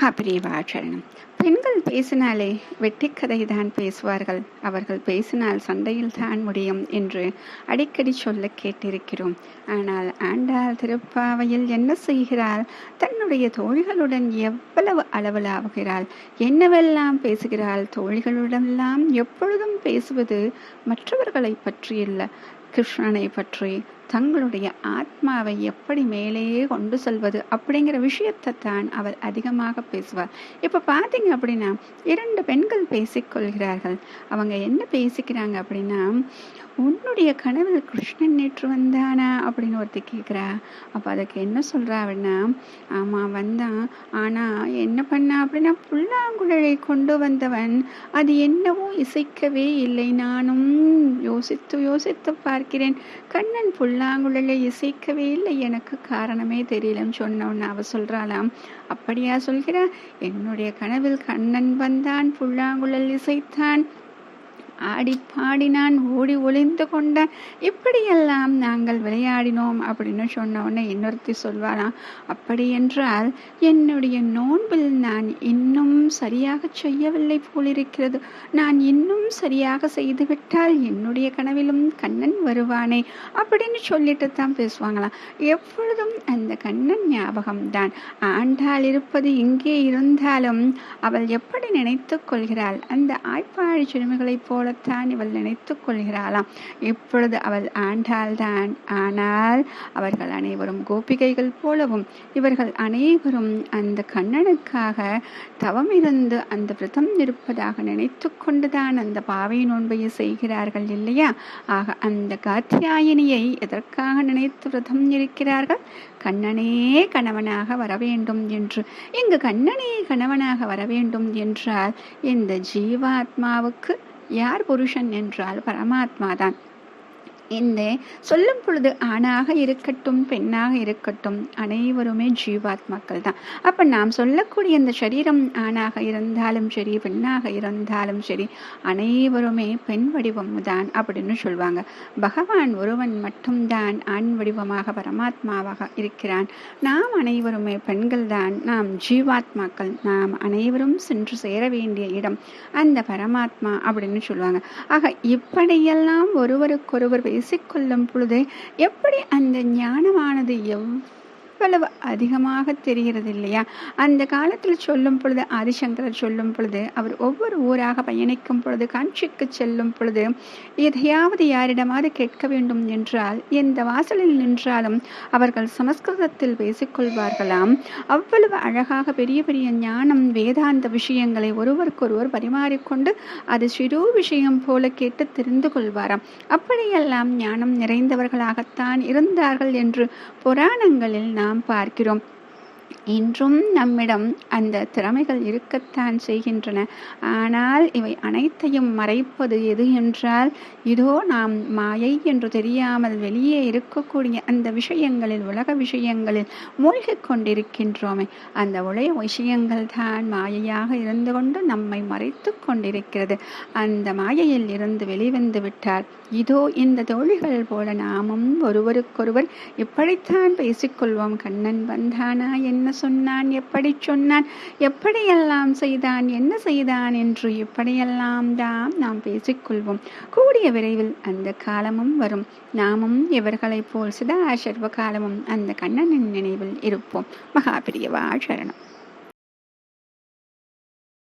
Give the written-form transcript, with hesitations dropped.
மகாபிரிவா சரணம். பெண்கள் பேசினாலே வெட்டிக்கதை தான் பேசுவார்கள், அவர்கள் பேசினால் சண்டையில் தான் முடியும் என்று அடிக்கடி சொல்ல கேட்டிருக்கிறோம். ஆனால் ஆண்டாள் திருப்பாவையில் என்ன செய்கிறாள்? தன்னுடைய தோழிகளுடன் எவ்வளவு அளவலாவுகிறாள், என்னவெல்லாம் பேசுகிறாள். தோழிகளுடெல்லாம் எப்பொழுதும் பேசுவது மற்றவர்களை பற்றியில்லை, கிருஷ்ணனை பற்றி, தங்களுடைய ஆத்மாவை எப்படி மேலே கொண்டு செல்வது அப்படிங்கிற விஷயத்தை தான் அவள் அதிகமாக பேசுவாள். இப்போ பார்த்தீங்க அப்படின்னா 2 பெண்கள் பேசிக்கொள்கிறார்கள். அவங்க என்ன பேசிக்கிறாங்க அப்படின்னா, உன்னுடைய கனவில் கிருஷ்ணன் நேற்று வந்தானா அப்படின்னு ஒருத்தி கேட்குறா. அப்போ அதுக்கு என்ன சொல்கிறா அப்படின்னா, ஆமாம் வந்தான், ஆனால் என்ன பண்ணா அப்படின்னா புல்லாங்குழலை கொண்டு வந்தவன் அது என்னவோ இசைக்கவே இல்லை. நானும் யோசித்து பார்க்கிறேன், கண்ணன் புல்லாங்குழலை இசைக்கவே இல்லை, எனக்கு காரணமே தெரியலன்னு சொன்னோன்னு அவ சொல்றாளாம். அப்படியா சொல்கிறா? என்னுடைய கனவில் கண்ணன் வந்தான், புல்லாங்குழல் இசைத்தான், ஆடி பாடினான், ஓடி ஒளிந்து கொண்டான், இப்படியெல்லாம் நாங்கள் விளையாடினோம் அப்படின்னு சொன்ன உடனே இன்னொருத்தி சொல்வாராம், அப்படி என்றால் என்னுடைய நோன்பில் நான் இன்னும் சரியாக செய்யவில்லை போலிருக்கிறது, நான் இன்னும் சரியாக செய்துவிட்டால் என்னுடைய கனவிலும் கண்ணன் வருவானே அப்படின்னு சொல்லிட்டு தான் பேசுவாங்களாம். எப்பொழுதும் அந்த கண்ணன் ஞாபகம்தான். ஆண்டாள் இருப்பது இங்கே இருந்தாலும் அவள் எப்படி நினைத்து கொள்கிறாள்? அந்த ஆய்ப்பாடி சிறுமிகளைப் போல தான் இவள் நினைத்து கொள்கிறாளாம். இப்பொழுது அவள் ஆண்டாள் தான், ஆனால் அவர்கள் அனைவரும் கோபிகைகள் போலவும் இவர்கள் அனைவரும் அந்த கண்ணனுக்காக தவம் இருந்து அந்த விரதம் இருப்பதாக நினைத்து கொண்டுதான் அந்த பாவை நோன்பையை செய்கிறார்கள் இல்லையா? ஆக அந்த காத்தியாயினியை எதற்காக நினைத்து விரதம் இருக்கிறார்கள்? கண்ணனே கணவனாக வர வேண்டும் என்று. இங்கு கண்ணனே கணவனாக வர வேண்டும் என்றால் இந்த ஜீவாத்மாவுக்கு யார் புருஷன் என்றால் பரமாத்மா தான். இந்த சொல்லும் பொழுது ஆணாக இருக்கட்டும் பெண்ணாக இருக்கட்டும் அனைவருமே ஜீவாத்மாக்கள் தான். அப்ப நாம் சொல்லக்கூடிய இந்த சரீரம் ஆணாக இருந்தாலும் சரி பெண்ணாக இருந்தாலும் சரி அனைவருமே பெண் வடிவம் தான் அப்படின்னு சொல்லுவாங்க. பகவான் ஒருவன் மட்டும்தான் ஆண் வடிவமாக பரமாத்மாவாக இருக்கிறான். நாம் அனைவருமே பெண்கள் தான், நாம் ஜீவாத்மாக்கள், நாம் அனைவரும் சென்று சேர வேண்டிய இடம் அந்த பரமாத்மா அப்படின்னு சொல்லுவாங்க. ஆக இப்படியெல்லாம் ஒருவருக்கொருவர் பேசிக்கொள்ளும் பொழுது எப்படி அந்த ஞானமானது எவ்வளவு அதிகமாக தெரிகிறது இல்லையா? அந்த காலத்தில் சொல்லும் பொழுது ஆதிசங்கரர் சொல்லும் பொழுது அவர் ஒவ்வொரு ஊராக பயணிக்கும் பொழுது காஞ்சிக்கு செல்லும் பொழுது எதையாவது யாரிடமாவது கேட்க வேண்டும் என்றால் எந்த வாசலில் நின்றாலும் அவர்கள் சமஸ்கிருதத்தில் பேசிக்கொள்வார்களாம். அவ்வளவு அழகாக பெரிய பெரிய ஞானம் வேதாந்த விஷயங்களை ஒருவருக்கொருவர் பரிமாறிக்கொண்டு அது சிறு விஷயம் போல கேட்டு தெரிந்து கொள்வாராம். அப்படியெல்லாம் ஞானம் நிறைந்தவர்களாகத்தான் இருந்தார்கள் என்று புராணங்களில் நாம் பார்க்கிறோம். இன்றும் நம்மிடம் அந்த திறமைகள் இருக்கத்தான் செய்கின்றன. ஆனால் இவை அனைத்தையும் மறைப்பது எது என்றால், இதோ நாம் மாயை என்று தெரியாமல் வெளியே இருக்கக்கூடிய அந்த விஷயங்களில், உலக விஷயங்களில் மூழ்கிக் கொண்டிருக்கின்றோமே, அந்த உலக விஷயங்கள் தான் மாயையாக இருந்து கொண்டு நம்மை மறைத்து கொண்டிருக்கிறது. அந்த மாயையில் இருந்து வெளிவந்து விட்டால் இதோ இந்த தோழிகள் போல நாமும் ஒருவருக்கொருவர் இப்படித்தான் பேசிக்கொள்வோம். கண்ணன் வந்தானா, என்ன சொன்னான், எப்படி சொன்னான், எப்படியெல்லாம் செய்தான், என்ன செய்தான் என்று இப்படியெல்லாம் தான் நாம் பேசிக்கொள்வோம். கூடிய விரைவில் அந்த காலமும் வரும். நாமும் இவர்களைப் போல் சதா சர்வ காலமும் அந்த கண்ணனின் நினைவில் இருப்போம். மகாபிரியவா சரணம்.